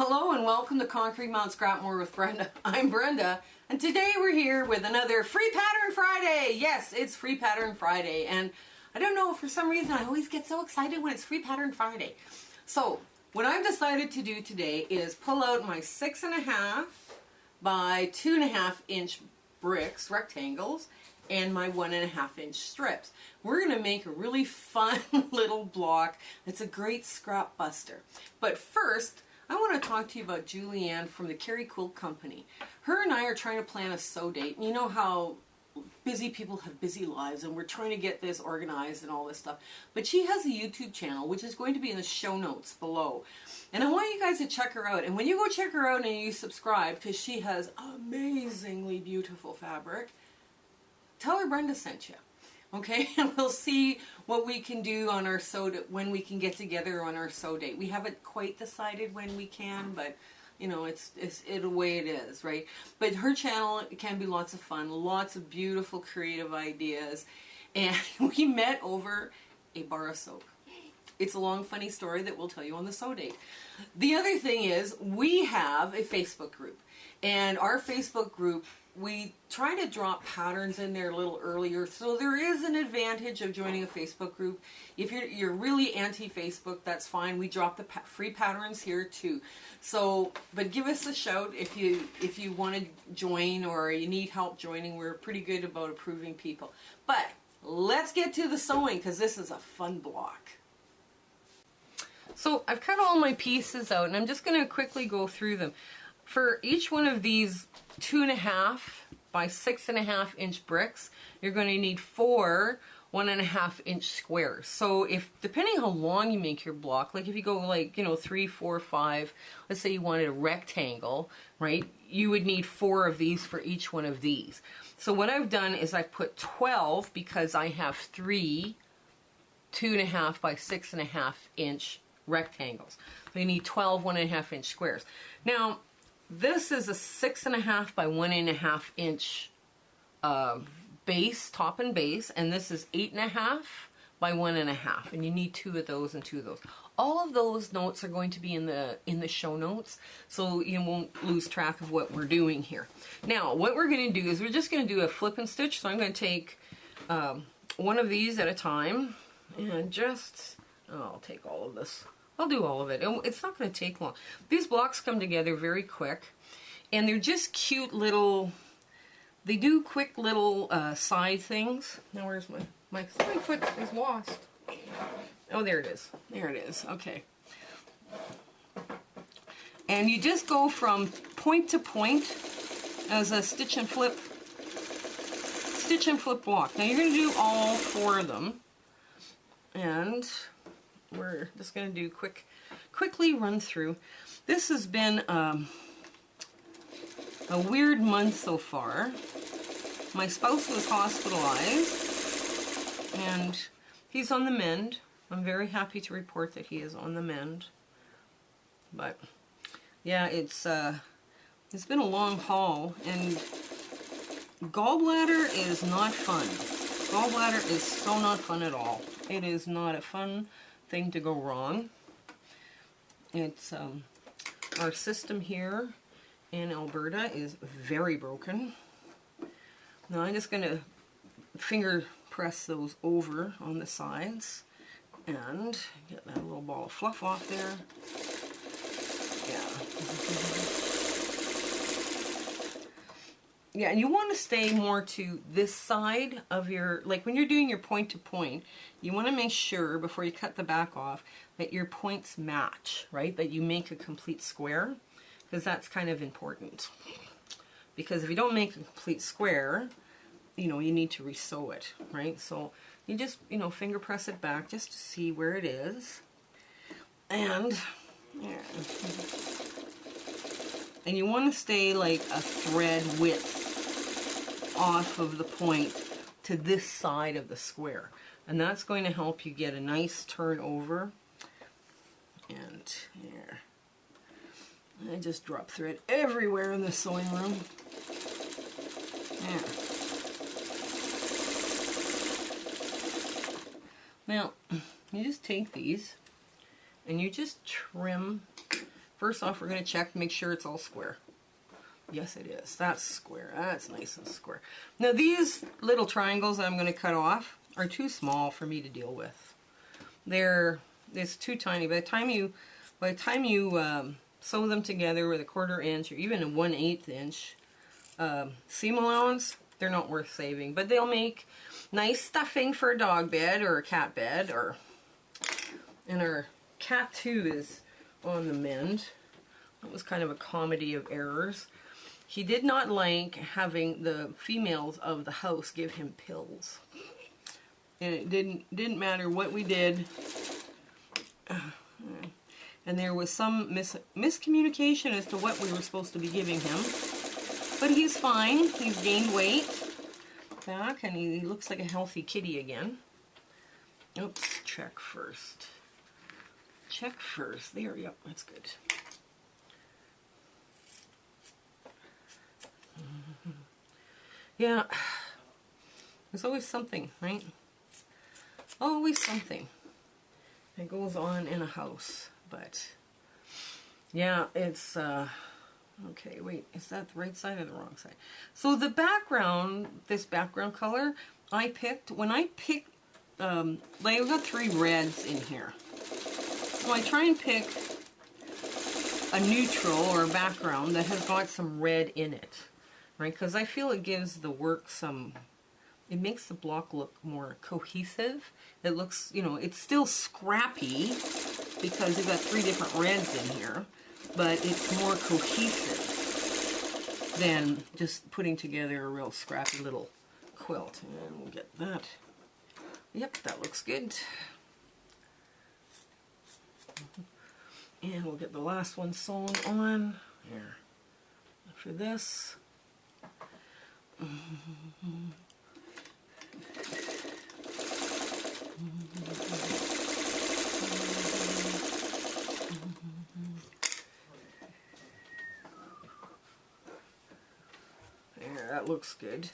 Hello and welcome to Conquering Mount Scrapmore with Brenda. I'm Brenda, and today we're here with another Free Pattern Friday. Yes, it's Free Pattern Friday, and I don't know, for some reason I always get so excited when it's Free Pattern Friday. So what I've decided to do today is pull out my 6.5 by 2.5 inch bricks, rectangles, and my 1.5 inch strips. We're going to make a really fun little block. It's a great scrap buster. But first, I want to talk to you about Julieanne from the Cary Quilt Company. Her and I are trying to plan a sew date. You know how busy people have busy lives, and we're trying to get this organized and all this stuff. But she has a YouTube channel, which is going to be in the show notes below. And I want you guys to check her out. And when you go check her out and you subscribe, because she has amazingly beautiful fabric, tell her Brenda sent you. Okay, and we'll see what we can do on our sew when we can get together on our sew date. We haven't quite decided when we can, but you know, it's the way it is, right? But her channel can be lots of fun, lots of beautiful creative ideas, and we met over a bar of soap. It's a long funny story that we'll tell you on the sew date. The other thing is we have a Facebook group, and our Facebook group, we try to drop patterns in there a little earlier, so there is an advantage of joining a Facebook group. If you're really anti-Facebook, that's fine. We drop the free patterns here too. So, but give us a shout if you want to join or you need help joining. We're pretty good about approving people. But let's get to the sewing, because this is a fun block. So I've cut all my pieces out, and I'm just going to quickly go through them. For each one of these 2.5 by 6.5 inch bricks, you're going to need 4 1.5 inch squares. So if, depending how long you make your block, like if you go like, you know, 3, 4, 5, let's say you wanted a rectangle, right? You would need 4 of these for each one of these. So what I've done is I've put 12 because I have 3 2.5 by 6.5 inch rectangles. So you need 12 1.5 inch squares. Now, this is a 6.5 by 1.5 inch base, top and base, and this is 8.5 by 1.5, and you need 2 of those and 2 of those. All of those notes are going to be in the show notes, so you won't lose track of what we're doing here. Now, what we're going to do is we're just going to do a flip and stitch. So I'm going to take one of these at a time, and just I'll take all of this. I'll do all of it. It's not going to take long. These blocks come together very quick, and they're just cute little, they do quick little side things. Now where's my sewing foot is lost. Oh, there it is. There it is. Okay. And you just go from point to point as a stitch and flip block. Now you're going to do all 4 of them, and we're just going to do quickly run through. This has been a weird month so far. My spouse was hospitalized, and he's on the mend. I'm very happy to report that he is on the mend. But yeah, it's been a long haul, and gallbladder is not fun. Gallbladder is so not fun at all. It is not a fun thing to go wrong. It's our system here in Alberta is very broken. Now I'm just going to finger press those over on the sides and get that little ball of fluff off there. Yeah, and you want to stay more to this side of your, like when you're doing your point to point, you want to make sure before you cut the back off that your points match, right? That you make a complete square, because that's kind of important. Because if you don't make a complete square, you know, you need to resew it, right? So you just, you know, finger press it back just to see where it is. And yeah. And you want to stay like a thread width off of the point to this side of the square, and that's going to help you get a nice turn over. And here, I just drop thread everywhere in the sewing room. Yeah. Now you just take these and you just trim first off we're going to check to make sure it's all square. Yes, it is. That's square. That's nice and square. Now these little triangles I'm going to cut off are too small for me to deal with. It's too tiny. By the time you sew them together with a 1/4 inch or even a 1/8 inch seam allowance, they're not worth saving. But they'll make nice stuffing for a dog bed or a cat bed, and our cat too is on the mend. That was kind of a comedy of errors. He did not like having the females of the house give him pills. And it didn't matter what we did. And there was some miscommunication as to what we were supposed to be giving him. But he's fine. He's gained weight back and he looks like a healthy kitty again. Oops, check first. Check first. There, yep, that's good. Yeah, there's always something, right? Always something that goes on in a house. But yeah, it's okay, wait, is that the right side or the wrong side? So the background, this background color I picked, when I picked like I've got 3 reds in here. So I try and pick a neutral or a background that has got some red in it. Right, because I feel it gives the work some, it makes the block look more cohesive. It looks, you know, it's still scrappy because you've got 3 different reds in here, but it's more cohesive than just putting together a real scrappy little quilt. And we'll get that. Yep, that looks good. And we'll get the last one sewn on here for this. There, that looks good.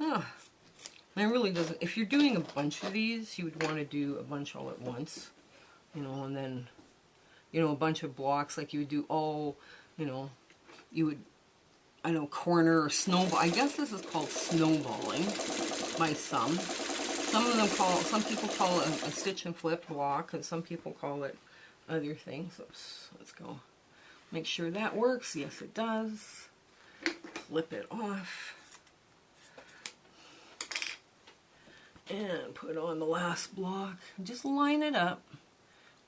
Ah, and it really doesn't. If you're doing a bunch of these, you would want to do a bunch all at once, you know, and then, you know, a bunch of blocks like you would do all, you know, you would, I know, corner or snowball. I guess this is called snowballing by some. Some people call it a stitch and flip block, and some people call it other things. Oops, let's go. Make sure that works. Yes, it does. Flip it off. And put on the last block. Just line it up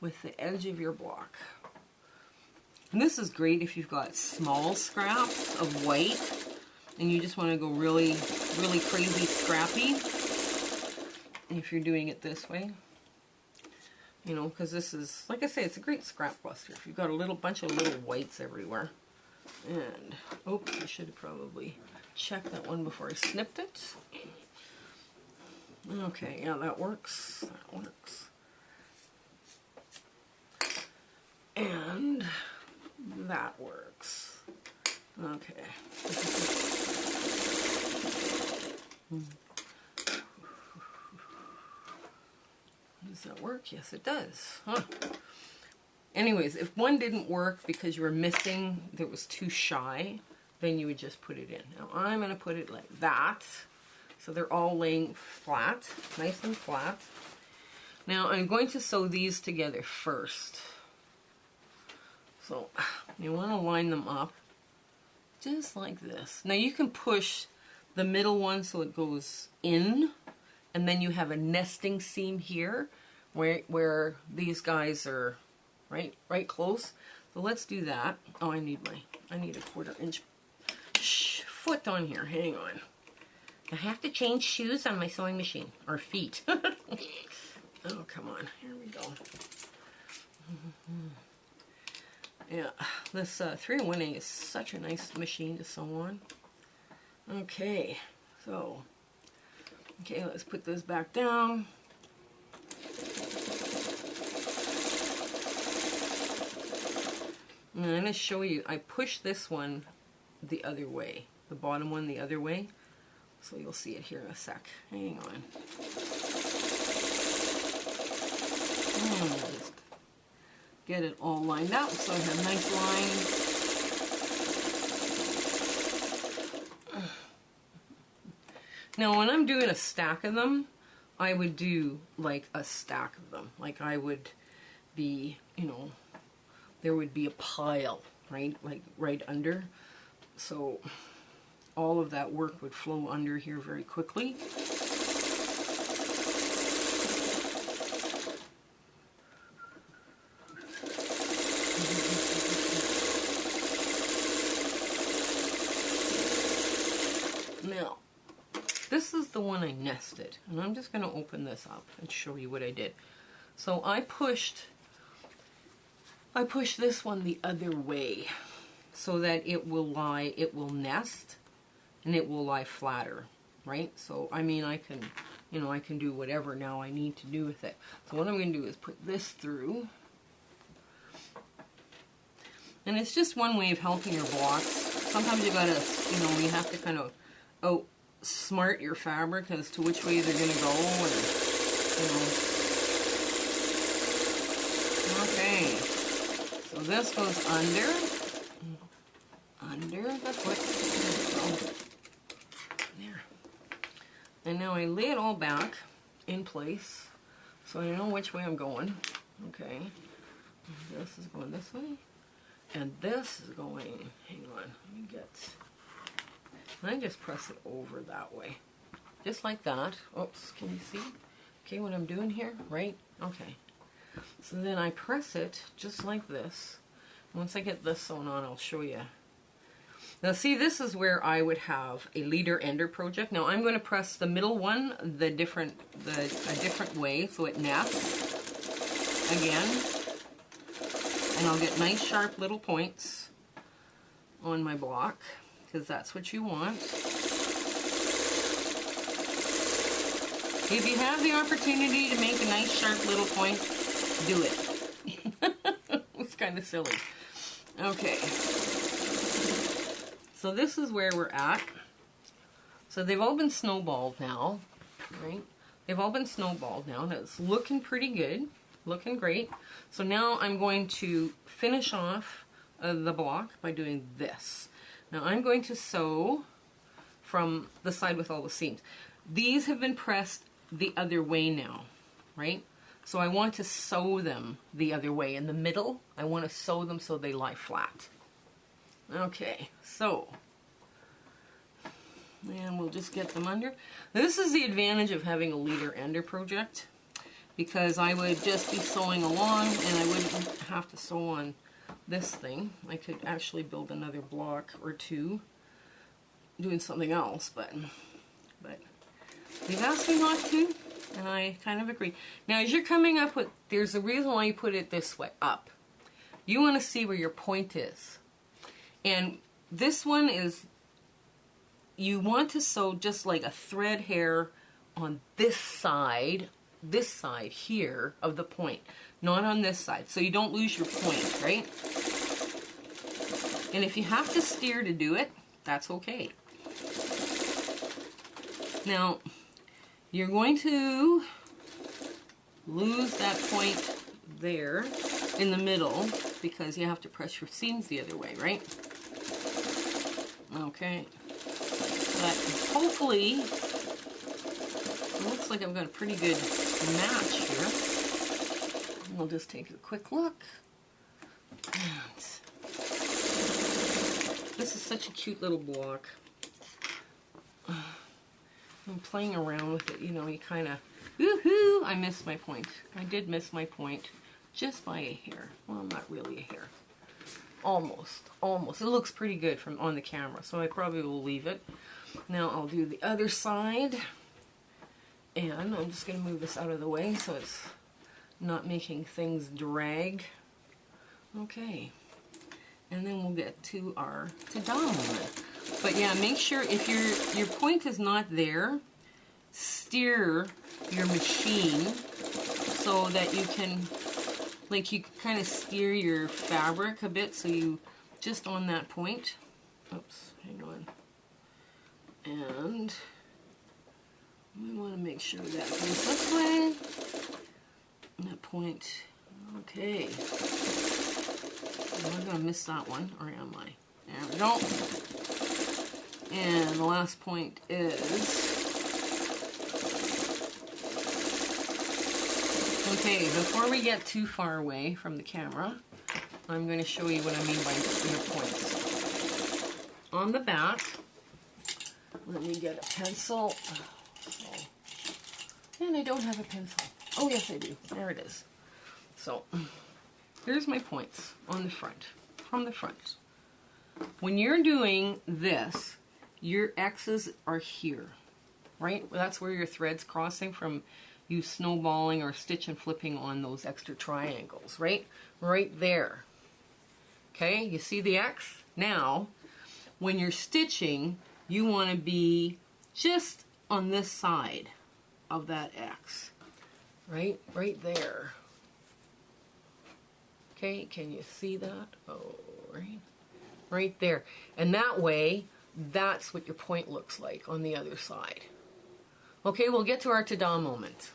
with the edge of your block. And this is great if you've got small scraps of white and you just want to go really, really crazy scrappy. If you're doing it this way, you know, because this is, like I say, it's a great scrap buster. If you've got a little bunch of little whites everywhere. And, oh, I should have probably checked that one before I snipped it. Okay, yeah, that works. That works. And that works. Okay. Does that work? Yes, it does. Huh. Anyways, if one didn't work because you were missing, that was too shy, then you would just put it in. Now I'm going to put it like that. So they're all laying flat, nice and flat. Now I'm going to sew these together first. So you want to line them up just like this. Now you can push the middle one so it goes in, and then you have a nesting seam here where these guys are right close. So let's do that. Oh, I need a 1/4 inch foot on here. Hang on. I have to change shoes on my sewing machine, or feet. Oh, come on. Here we go. Yeah, this 301A is such a nice machine to sew on. Okay, so, let's put this back down. And I'm going to show you, I push this one the other way, the bottom one the other way. So you'll see it here in a sec. Hang on. Just get it all lined up so I have nice lines. Now when I'm doing a stack of them, I would do like a stack of them. Like I would be, you know, there would be a pile, right? Like right under. So all of that work would flow under here very quickly. Now, this is the one I nested, and I'm just going to open this up and show you what I did. So I pushed this one the other way so that it will nest and it will lie flatter, right? So I mean, I can, you know, I can do whatever now I need to do with it. So what I'm going to do is put this through. And it's just one way of helping your blocks. Sometimes you gotta, you know, you have to kind of outsmart your fabric as to which way they're going to go, and, you know. Okay, so this goes under the foot. There. And now I lay it all back in place so I know which way I'm going. Okay, this is going this way, and this is going, hang on, let me get, and I just press it over that way. Just like that. Oops, can you see? Okay, what I'm doing here, right? Okay. So then I press it just like this. Once I get this sewn on, I'll show you. Now see, this is where I would have a leader ender project. Now I'm going to press the middle one a different way so it nests again. And I'll get nice sharp little points on my block, because that's what you want. If you have the opportunity to make a nice sharp little point, do it. It's kind of silly. Okay. So this is where we're at. So they've all been snowballed now, right? They've all been snowballed now, and it's looking pretty good, looking great. So now I'm going to finish off the block by doing this. Now I'm going to sew from the side with all the seams. These have been pressed the other way now, right? So I want to sew them the other way. In the middle, I want to sew them so they lie flat. Okay, so, and we'll just get them under. This is the advantage of having a leader ender project, because I would just be sewing along and I wouldn't have to sew on this thing. I could actually build another block or two doing something else, but they've asked me not to, and I kind of agree. Now as you're coming up with, there's a reason why you put it this way, up. You want to see where your point is. And this one is, you want to sew just like a thread hair on this side here of the point, not on this side, so you don't lose your point, right? And if you have to steer to do it, that's okay. Now, you're going to lose that point there in the middle because you have to press your seams the other way, right? Okay. But hopefully, it looks like I've got a pretty good match here. We'll just take a quick look. And this is such a cute little block. I'm playing around with it, you know, you kind of, woohoo, I missed my point. I did miss my point just by a hair. Well, not really a hair. Almost. It looks pretty good from on the camera, so I probably will leave it. Now I'll do the other side, and I'm just going to move this out of the way so it's not making things drag. Okay, and then we'll get to our Tada moment. But yeah, make sure if your point is not there, steer your machine so that you can, like, you kind of steer your fabric a bit so you just on that point. Oops, hang on. And we want to make sure that goes this way. And that point, Okay. I'm going to miss that one, or am I? There we go. And the last point is... Okay, before we get too far away from the camera, I'm going to show you what I mean by your points. On the back, let me get a pencil. And I don't have a pencil. Oh, yes, I do. There it is. So, here's my points on the front, from the front. When you're doing this, your X's are here, right? That's where your thread's crossing from you snowballing or stitch and flipping on those extra triangles, right? Right there. Okay, you see the X? Now, when you're stitching, you want to be just on this side of that X, right? Right there. Okay, can you see that? Oh, right there. And that way, that's what your point looks like on the other side. Okay, we'll get to our Tada moment.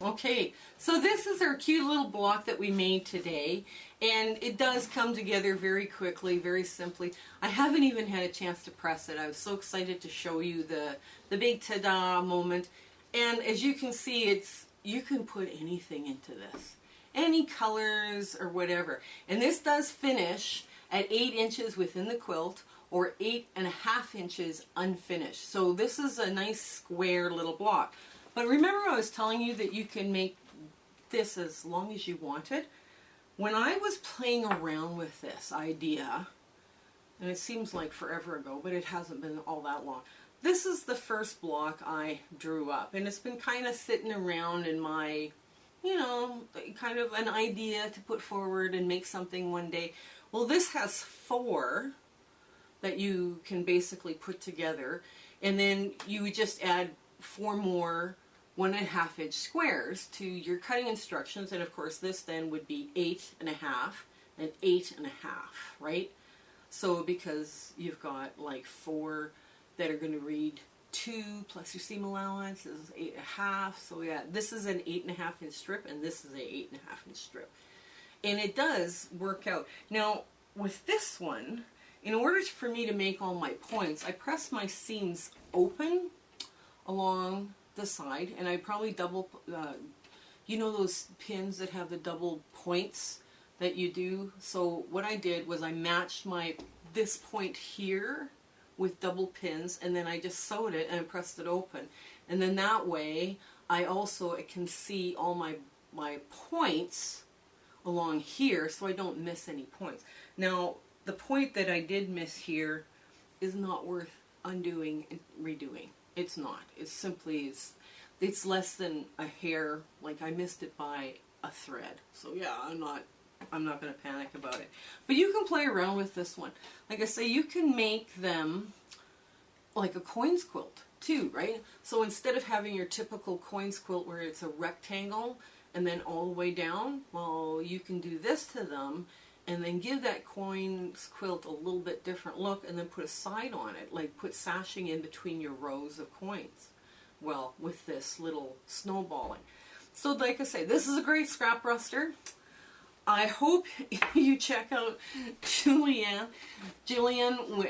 Okay, so this is our cute little block that we made today, and it does come together very quickly, very simply. I haven't even had a chance to press it. I was so excited to show you the big Tada moment. And as you can see, you can put anything into this. Any colors or whatever. And this does finish at 8 inches within the quilt or 8.5 inches unfinished. So this is a nice square little block. But remember I was telling you that you can make this as long as you wanted? When I was playing around with this idea, and it seems like forever ago, but it hasn't been all that long. This is the first block I drew up, and it's been kind of sitting around in my, you know, kind of an idea to put forward and make something one day. Well, this has 4 that you can basically put together, and then you would just add 4 more 1.5 inch squares to your cutting instructions, and of course this then would be 8.5 and 8.5, right? So because you've got like 4 that are going to read 2 plus your seam allowance is 8.5. So yeah, this is an 8.5 inch strip, and this is a 8.5 inch strip, and it does work out. Now with this one, in order for me to make all my points, I press my seams open along the side, and I probably double, you know those pins that have the double points that you do? So what I did was I matched this point here with double pins, and then I just sewed it and I pressed it open. And then that way I can see all my points along here, so I don't miss any points. Now the point that I did miss here is not worth undoing and redoing. It's not. It's simply, it's less than a hair. Like I missed it by a thread. So yeah, I'm not going to panic about it. But you can play around with this one. Like I say, you can make them like a coins quilt too, right? So instead of having your typical coins quilt where it's a rectangle and then all the way down, well, you can do this to them and then give that coins quilt a little bit different look, and then put a side on it, like put sashing in between your rows of coins. Well, with this little snowballing. So like I say, this is a great scrap buster. I hope you check out Julieanne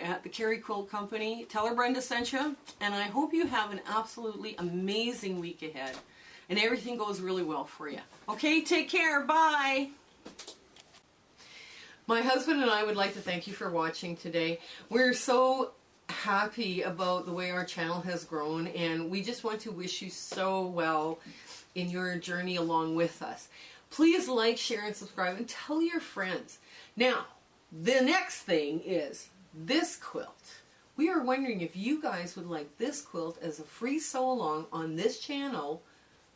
at the Cary Quilt Company. Tell her Brenda sent you, and I hope you have an absolutely amazing week ahead, and everything goes really well for you. Okay, take care. Bye. My husband and I would like to thank you for watching today. We're so happy about the way our channel has grown, and we just want to wish you so well in your journey along with us. Please like, share, and subscribe, and tell your friends. Now, the next thing is this quilt. We are wondering if you guys would like this quilt as a free sew along on this channel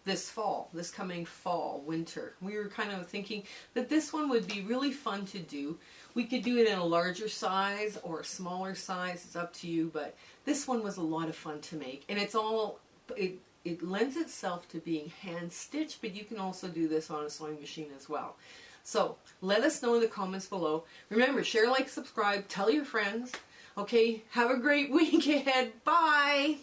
this fall, this coming fall, winter. We were kind of thinking that this one would be really fun to do. We could do it in a larger size or a smaller size, it's up to you, but this one was a lot of fun to make. And it's all, it lends itself to being hand stitched, but you can also do this on a sewing machine as well. So let us know in the comments below. Remember, share, like, subscribe, tell your friends. Okay, have a great week ahead. Bye!